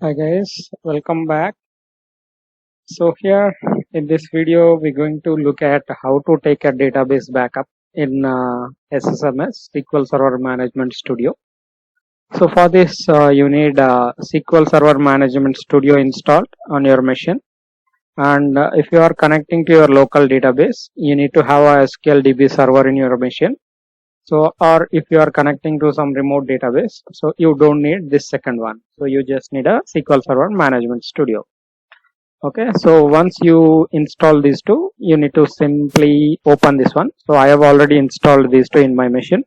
Hi guys, welcome back. So here in this video we're going to look at how to take a database backup in SSMS SQL Server Management Studio. So for this you need SQL Server Management Studio installed on your machine, and if you are connecting to your local database you need to have a SQL DB server in your machine. So, or if you are connecting to some remote database, so you don't need this second one. So you just need a SQL Server Management Studio. Okay, so once you install these two, you need to simply open this one. So I have already installed these two in my machine.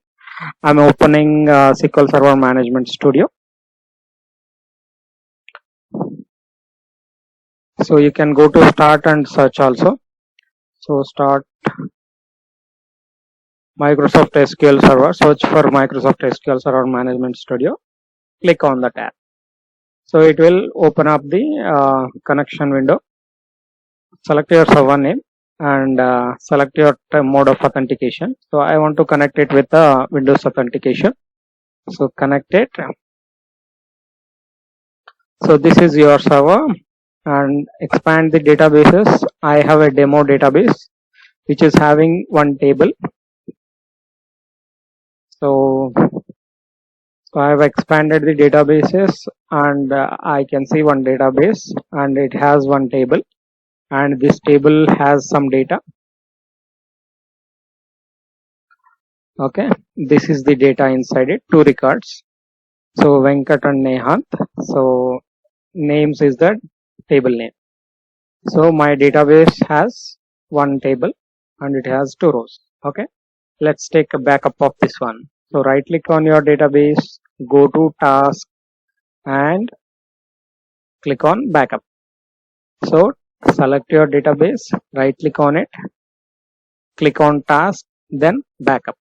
I'm opening SQL Server Management Studio. So you can go to start and search also. So start Microsoft SQL Server, search for Microsoft SQL Server Management Studio. Click on the tab. So it will open up the connection window. Select your server name and select your mode of authentication. So I want to connect it with the Windows authentication. So connect it. So this is your server, and expand the databases. I have a demo database which is having one table. So I have expanded the databases, and I can see one database and it has one table, and this table has some data. Okay, this is the data inside it, two records. So Venkat and Nehant. So names is the table name. So my database has one table and it has two rows. Okay, let's take a backup of this one. So right click on your database, go to task and click on backup. So select your database, right click on it, click on task, then backup.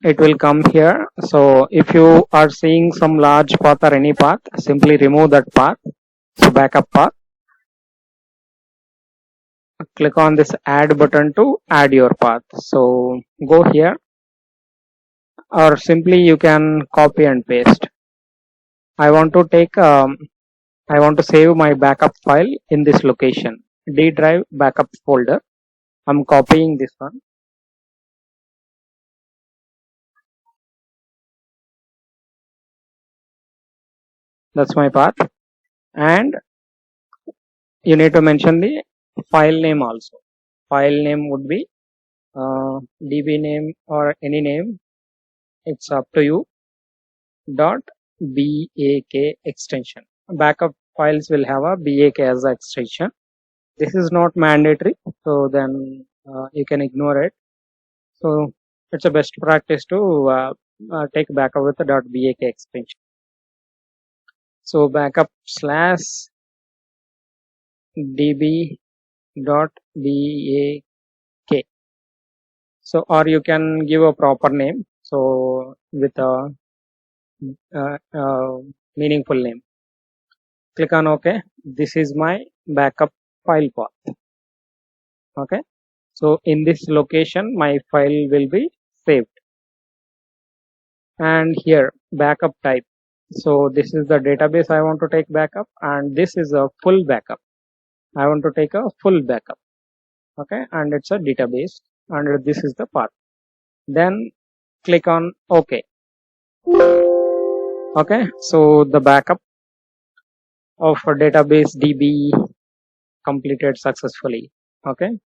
It will come here. So if you are seeing some large path or any path, simply remove that path. So backup path. Click on this add button to add your path. So go here, or simply you can copy and paste. I want to save my backup file in this location, D drive backup folder. I'm copying this one. That's my path, and you need to mention the file name also. File name would be DB name or any name. It's up to you. .BAK extension. Backup files will have a BAK as an extension. This is not mandatory, so then you can ignore it. So it's a best practice to take backup with the .BAK extension. So backup slash db.bak. So, or you can give a proper name. So with a meaningful name. Click on OK. This is my backup file path. Okay. So in this location, my file will be saved. And here backup type. So this is the database I want to take backup, and this is a full backup. I want to take a full backup. Okay, and it's a database, and this is the path. Then click on OK. Okay, so the backup of a database DB completed successfully. Okay,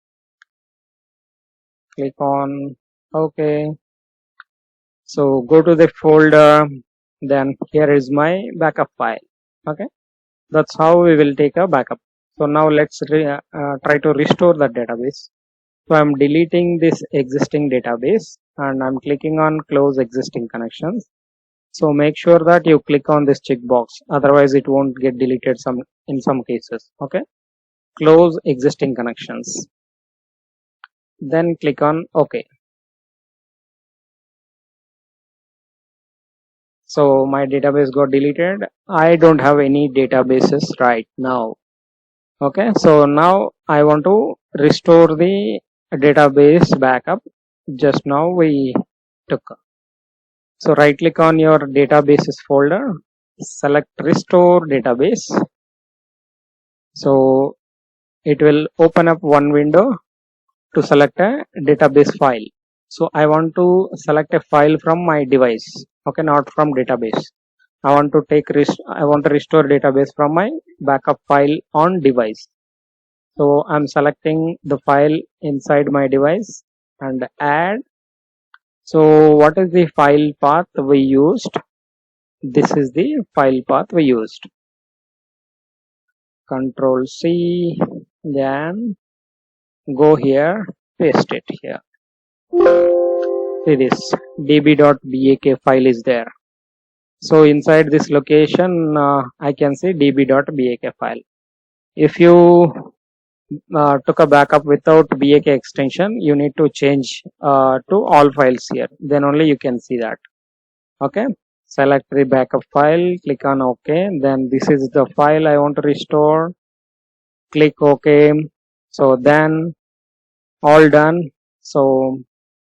click on OK. So go to the folder, then here is my backup file. Okay, that's how we will take a backup. So now let's try to restore the database. So I'm deleting this existing database and I'm clicking on close existing connections. So make sure that you click on this checkbox, otherwise it won't get deleted in some cases. Okay, close existing connections, then click on OK. So my database got deleted. I don't have any databases right now. Okay, so now I want to restore the database backup just now we took. So right click on your databases folder, select restore database. So it will open up one window to select a database file. So I want to select a file from my device, okay, not from database. I want to restore database from my backup file on device. So I'm selecting the file inside my device and add. So what is the file path we used? This is the file path we used. Control C, then go here, paste it here. See this db.bak file is there. So inside this location, I can see db.bak file. If you took a backup without BAK extension, you need to change to all files here. Then only you can see that. Okay. Select the backup file, click on OK. Then this is the file I want to restore. Click OK. So then all done. So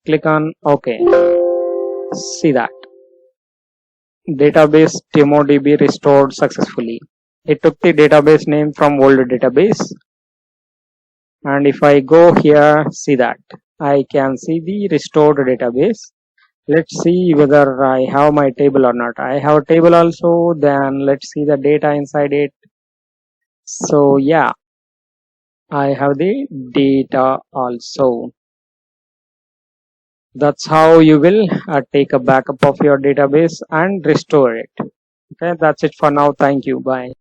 click on OK. See that. Database DemoDB restored successfully. It took the database name from old database. And if I go here, see that I can see the restored database. Let's see whether I have my table or not. I have a table also. Then let's see the data inside it. So yeah, I have the data also. That's how you will take a backup of your database and restore it. Okay, that's it for now. Thank you. Bye.